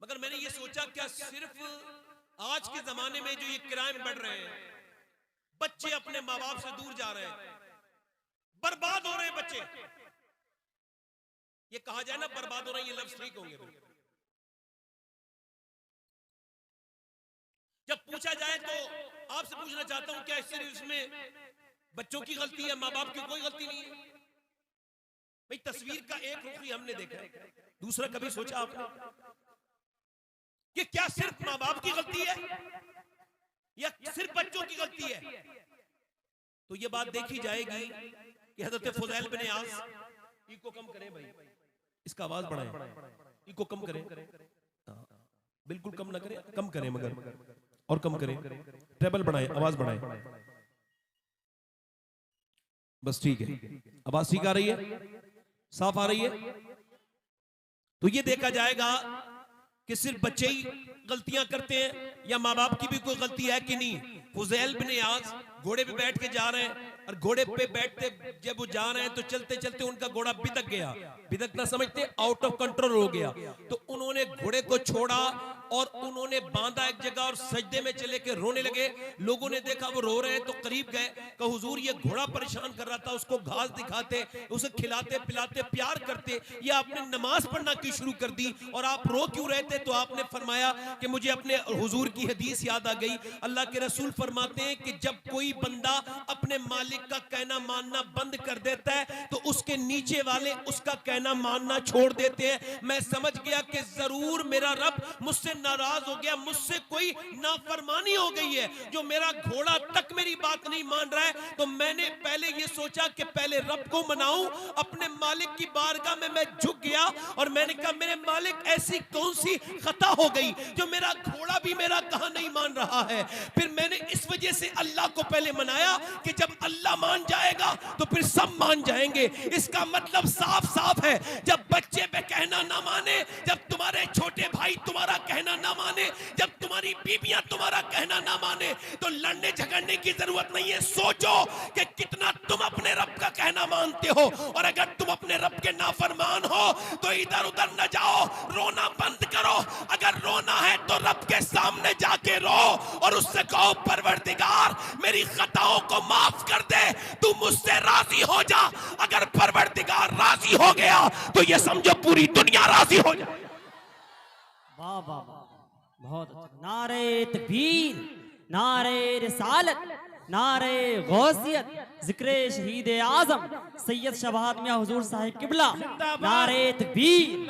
मगर मैंने ये सोचा क्या सिर्फ आज के जमाने में जो ये क्राइम बढ़ रहे हैं, बच्चे अपने माँ बाप से दूर जा रहे हैं, बर्बाद हो रहे हैं बच्चे। ये कहा जाए ना बर्बाद हो रहे हैं, ये लफ्ज ठीक होंगे। जब पूछा जाए तो आपसे पूछना चाहता हूं, क्या इसमें बच्चों की गलती है, माँ बाप की कोई गलती नहीं है? भाई तस्वीर का एक रुख ही हमने देखा, दूसरा कभी सोचा आपने कि क्या सिर्फ माँ बाप की गलती है या सिर्फ बच्चों की गलती है? तो ये बात देखी जाएगी कि हज़रत फुज़ैल बिन यास, इको कम करें भाई, इसका आवाज बढ़ाएं, इको कम करें, बिल्कुल कम ना करें, कम करें मगर और कम करें, ट्रेबल बढ़ाएं, आवाज बढ़ाएं, बस ठीक है। आवाज ठीक आ रही है, साफ आ रही है? तो ये देखा जाएगा कि सिर्फ बच्चे ही गलतियां करते हैं या माँ बाप की भी कोई गलती है कि नहीं। फुज़ैल बिन यास घोड़े पे बैठ के जा रहे हैं और घोड़े पे बैठते जब वो जा रहे हैं तो चलते चलते उनका घोड़ा बिदक गया, बिदकना समझते, आउट ऑफ कंट्रोल हो गया। तो उन्होंने घोड़े को छोड़ा और उन्होंने बांधा एक जगह और सजदे में चले के रोने लगे। लोगों ने देखा वो रो रहे हैं तो करीब गए, कहा हुजूर ये घोड़ा परेशान कर रहा था, उसको घास दिखाते, उसे खिलाते पिलाते प्यार करते, ये आपने नमाज पढ़ना क्यों शुरू कर दी और आप रो क्यों रहे थे? तो आपने फरमाया कि मुझे अपने हुजूर की हदीस याद आ गई। अल्लाह के रसूल फरमाते हैं कि जब कोई बंदा अपने मालिक का कहना मानना बंद कर देता है तो उसके नीचे वाले उसका कहना मानना छोड़ देते हैं। मैं समझ गया कि जरूर मेरा रब मुझसे नाराज हो गया, मुझसे कोई नाफरमानी हो गई है, जो मेरा घोड़ा तक मेरी बात नहीं मान रहा है। तो मैंने पहले ये सोचा कि पहले रब को मनाऊं, अपने मालिक की बारगाह में मैं झुक गया और मैंने कहा मेरे मालिक ऐसी कौन सी खता हो गई जो मेरा घोड़ा भी मेरा कहा नहीं मान रहा है। फिर मैंने इस वजह से अल्लाह को पहले मनाया कि जब अल्लाह मान जाएगा तो फिर सब मान जाएंगे। इसका मतलब साफ साफ है, जब बच्चे पे कहना ना माने, जब तुम्हारे छोटे भाई तुम्हारा कहना ना माने, जब तुम्हारी बीबियां तुम्हारा कहना ना माने, तो लड़ने झगड़ने की जरूरत नहीं है। सोचो कि कितना तुम अपने रब का कहना मानते हो, और अगर तुम अपने रब के नाफरमान हो तो इधर उधर न जाओ, रोना बंद करो। अगर रोना है तो रब के सामने जाके रो और उससे कहो परवरदिगार मेरी खताओं को माफ कर दे, तू मुझसे राजी हो जा। अगर परवरदिगार राजी हो गया तो ये समझो पूरी दुनिया राजी हो जाए। वाह वाह वाह, बहुत अच्छा। नारे तकबीर, नारे रिसालत, नारे गौसियत, जिक्रे शहीद आजम सैयद शबाद मियां हुजूर साहिब किबला, नारे तकबीर।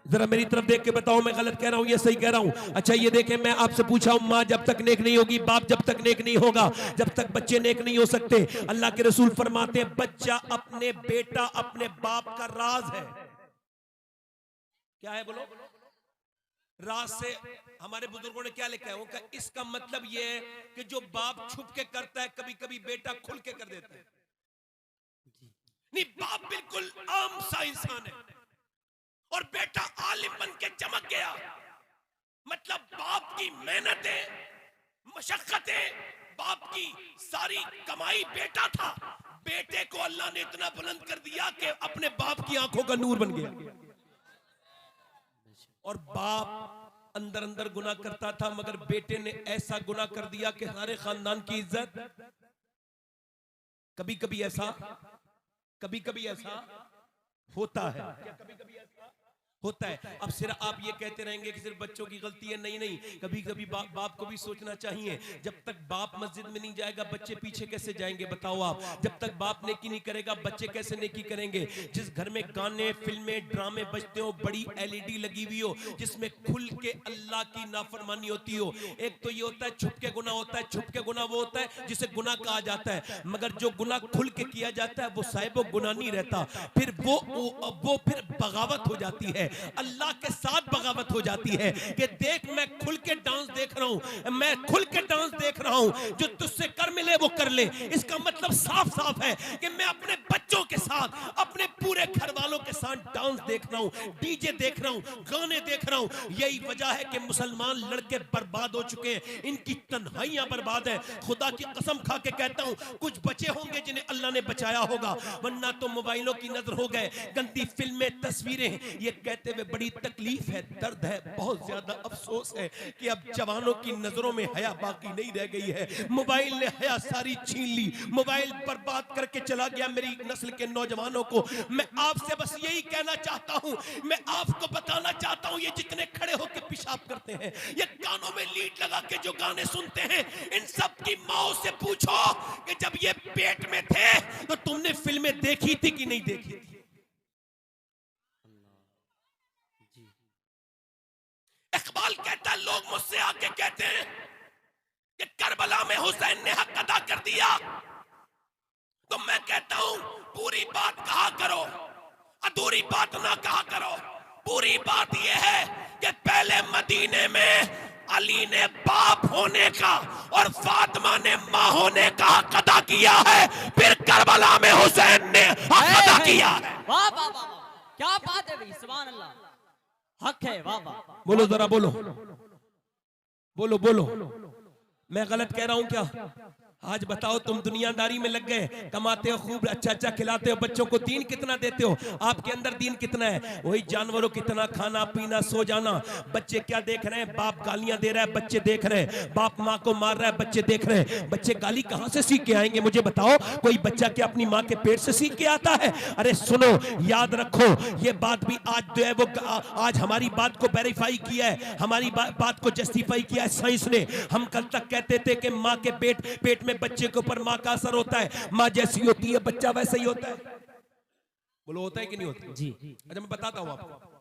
जरा मेरी तरफ देख के बताओ मैं गलत कह रहा हूं या सही कह रहा हूं? अच्छा ये देखें, मैं आपसे पूछा हूं, माँ जब तक नेक नहीं होगी, बाप जब तक नेक नहीं होगा, जब तक बच्चे नेक नहीं हो सकते। अल्लाह के रसूल फरमाते हैं बच्चा अपने बेटा अपने बाप का राज है। क्या है बोलो? राज से हमारे बुजुर्गों ने क्या लिखा है? वो इसका मतलब ये है कि जो बाप छुप के करता है कभी कभी बेटा खुल के कर देता है। नहीं, बाप बिल्कुल आम सा इंसान है और बेटा आलिम बन के चमक गया। मतलब बाप की मेहनतें, मशक्कतें, बाप की सारी कमाई बेटा था। बेटे को अल्लाह ने इतना बुलंद कर दिया कि अपने बाप की आंखों का नूर बन गया। और बाप अंदर अंदर गुनाह करता था, मगर बेटे ने ऐसा गुनाह कर दिया कि सारे खानदान की इज्जत। कभी कभी ऐसा होता है, कभी कभी ऐसा होता है। अब सिर्फ आप ये कहते रहेंगे कि सिर्फ बच्चों की गलती है, नहीं नहीं, कभी कभी बाप को भी सोचना चाहिए। जब तक बाप मस्जिद में नहीं जाएगा बच्चे पीछे कैसे जाएंगे बताओ आप? जब तक बाप नेकी नहीं करेगा बच्चे कैसे नेकी करेंगे? जिस घर में गाने फिल्में ड्रामे बजते हो, बड़ी LED लगी हुई हो जिसमें खुल के अल्लाह की नाफरमानी होती हो। एक तो ये होता है छुप के गुनाह होता है, छुप के गुनाह वो होता है जिसे गुनाह कहा जाता है, मगर जो गुनाह खुल के किया जाता है वो साहिब गुनाह नहीं रहता। फिर वो फिर बगावत हो जाती है, अल्लाह के साथ बगावत हो जाती है कि देख मैं खुल के डांस देख रहा हूं, मैं खुल के डांस देख रहा हूं, जो तुझसे कर मिले वो कर ले। इसका मतलब साफ साफ है कि मैं अपने बच्चों के साथ, अपने पूरे घर वालों के साथ डांस देख रहा हूं, डीजे देख रहा हूं, गाने देख रहा हूं। यही वजह है कि मुसलमान लड़के बर्बाद हो चुके हैं, इनकी तन्हाइयां बर्बाद है। खुदा की कसम खा के कहता हूं कुछ बचे होंगे जिन्हें अल्लाह ने बचाया होगा, वरना तो मोबाइलों की नजर हो गए, गंदी फिल्में, तस्वीरें। ये कहते हुए बड़ी तकलीफ है, दर्द है, बहुत ज्यादा अफसोस है कि अब जवानों की नजरों में हया बाकी नहीं रह गई है। मोबाइल ने हया सारी छीन ली, मोबाइल बर्बाद करके चला गया मेरी नस्ल के नौजवानों को। मैं आपसे बस यही कहना चाहता हूं, मैं आपको बताना चाहता हूं, ये जितने खड़े होकर पेशाब करते हैं, ये कानों में लीड लगा के जो गाने सुनते हैं, इन सब की माओ से पूछो कि जब ये पेट में थे तो तुमने फिल्में देखी थी कि नहीं देखी थी? इकबाल कहता है, लोग मुझसे आके कहते हैं कि करबला में हुसैन ने हक अदा कर दिया, तो मैं कहता हूं पूरी बात कहा करो, अधूरी बात ना कहा करो। पूरी बात यह है कि पहले मदीने में अली ने बाप होने का और फातिमा ने मां होने का हक अदा किया है, फिर करबला में हुसैन ने हक अदा किया है। वाह वाह वाह, क्या बात है भाई, सुभान अल्लाह, हक है। वाह वाह, बोलो जरा, बोलो बोलो बोलो, मैं गलत कह रहा हूं क्या? आज बताओ, तुम दुनियादारी में लग गए, कमाते हो खूब, अच्छा अच्छा खिलाते हो बच्चों को, दीन कितना देते हो? आपके अंदर दीन कितना है? वही जानवरों कितना खाना पीना सो जाना। बच्चे क्या देख रहे हैं? बाप गालियां दे रहा है, बच्चे देख रहे हैं। बाप माँ को मार रहा है, बच्चे देख रहे हैं। बच्चे गाली कहां से सीख के आएंगे? मुझे बताओ, कोई बच्चा क्या अपनी माँ के पेट से सीख के आता है? अरे सुनो, याद रखो, ये बात भी आज जो है वो आज हमारी बात को वेरीफाई किया है, हमारी बात को जस्टिफाई किया है साइंस ने। हम कल तक कहते थे कि माँ के पेट में बच्चे के ऊपर माँ का असर होता है, माँ जैसी होती है बच्चा वैसा ही होता है। बोलो, होता है कि नहीं होता? जी। अच्छा, मैं बताता हूं आपको।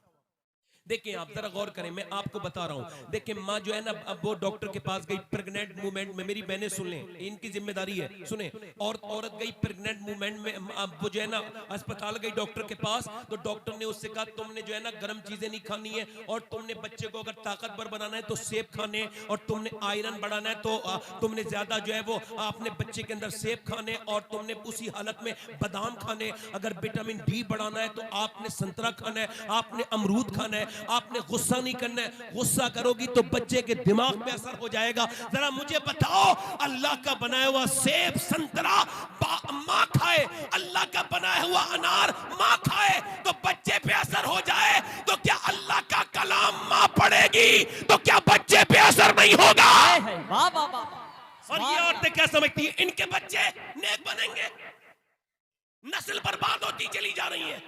देखिए, आप जरा गौर करें, मैं आपको बता रहा हूं। देखिए, माँ जो है ना, अब वो डॉक्टर के पास गई प्रेग्नेंट मूवमेंट में, मेरी बहनें सुन लें, इनकी जिम्मेदारी है, सुने। और औरत गई प्रेग्नेंट मूवमेंट में, वो जो है ना अस्पताल गई डॉक्टर के पास, तो डॉक्टर ने उससे कहा तुमने जो है ना गर्म चीजें नहीं खानी है, और तुमने बच्चे को अगर ताकतवर बनाना है तो सेब खाने, और तुमने आयरन बढ़ाना है तो तुमने ज्यादा जो है वो अपने बच्चे के अंदर सेब खाने, और तुमने उसी हालत में बादाम खाने। अगर विटामिन डी बढ़ाना है तो आपने संतरा खाना है, आपने अमरूद खाना है, आपने गुस्सा नहीं करना है। गुस्सा करोगी तो बच्चे के दिमाग पे असर हो जाएगा। जरा मुझे बताओ, अल्लाह का बनाया हुआ सेब संतरा माँ खाए, अल्लाह का बनाया हुआ अनार माँ खाए, तो बच्चे पे असर हो जाए, तो क्या अल्लाह का कलाम माँ पढ़ेगी तो क्या बच्चे पे असर नहीं होगा? वाह वाह वाह। और ये औरतें क्या समझती है, इनके बच्चे नेक बनेंगे? नस्ल बर्बाद होती चली जा रही है,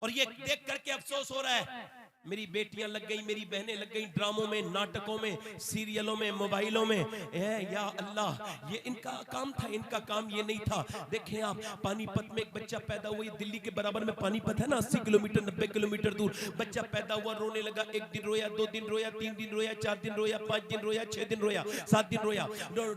और ये देख करके अफसोस हो रहा है। मेरी बेटियां लग गई, मेरी बहनें लग गई ड्रामों में, नाटकों में, सीरियलों में, मोबाइलों में। या अल्लाह, ये इनका काम था, इनका काम ये नहीं था। देखें आप, पानीपत में एक बच्चा पैदा हुआ, ये दिल्ली के बराबर में पानीपत है ना, 80 किलोमीटर 90 किलोमीटर दूर। बच्चा पैदा हुआ, रोने लगा, 1 दिन रोया, 2 दिन रोया, 3 दिन रोया, 4 दिन रोया, 5 दिन रोया, 6 दिन रोया, 7 दिन रोया।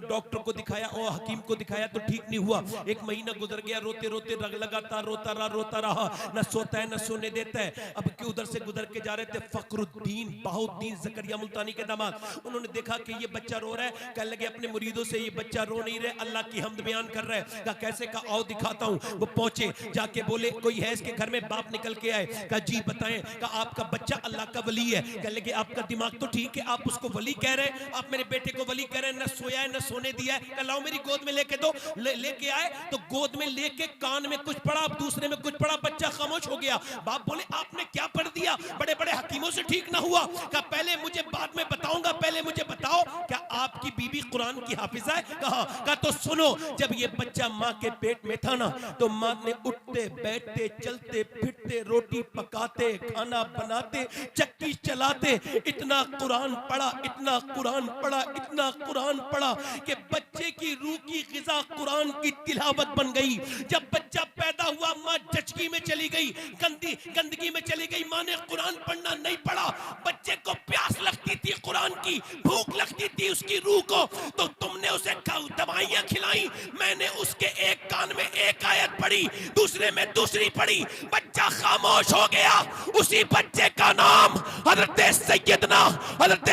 डॉक्टर को दिखाया और हकीम को दिखाया तो ठीक नहीं हुआ। 1 महीना गुजर गया, रोते रोते लगातार रोता रहा, न सोता है न सोने देता है। अब क्यों उधर से गुजर के जा थे फखरुद्दीन बाहुद्दीन जकरिया मुल्तानी के दामाद, उन्होंने देखा कि ये बच्चा रो रहा है, कहने लगे अपने मुरीदों से, ये बच्चा रो नहीं रहे, अल्लाह की हम्द बयान कर रहा है। कहा कैसे? कहा आओ दिखाता हूं। वो पहुंचे, जाके बोले कोई है इसके घर में? बाप निकल के आए, कहा जी बताएं। कहा आपका बच्चा अल्लाह का वली है। कहने लगे आपका दिमाग तो ठीक है, आप उसको वली कह रहे हैं, आप मेरे बेटे को वली कह रहे हैं, न सोया है न सोने दिया है। कहा लाओ मेरी गोद में लेके दो। लेके आए तो गोद में लेके कान में कुछ पढ़ा, अब दूसरे में कुछ पढ़ा, बच्चा खामोश हो गया। बाप बोले आपने क्या पढ़ दिया? बड़े बड़े हकीमों से ठीक ना हुआ। कहा पहले मुझे, बाद में बताऊंगा, पहले मुझे बताओ क्या आपकी बीबी कुरान की हाफिजा है? कहा तो सुनो, जब ये बच्चा माँ के पेट में था ना, तो माँ ने उठते बैठते चलते फिरते रोटी पकाते खाना बनाते चक्की चलाते इतना कुरान पढ़ा, इतना कुरान पढ़ा, इतना कुरान पढ़ा कि बच्चे की रूह की ग़िज़ा कुरान की तिलावत बन गई। जब बच्चा पैदा हुआ, माँ जचकी में चली गई, गंदगी में चली गई, माँ ने कुरान पढ़ना नहीं पढ़ा। बच्चे को प्यास लगती थी कुरान की, भूख लगती थी उसकी रूह को, तो तुमने उसे दवाइयां खिलाई, मैंने उसके एक कान में एक आयत पढ़ी, दूसरे में दूसरी पढ़ी, बच्चा खामोश हो गया। उसी बच्चे का नाम हजरत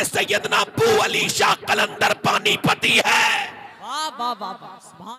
सैयदना अबू अली शाह कलंदर पानीपती है। वाह वाह वाह वाह।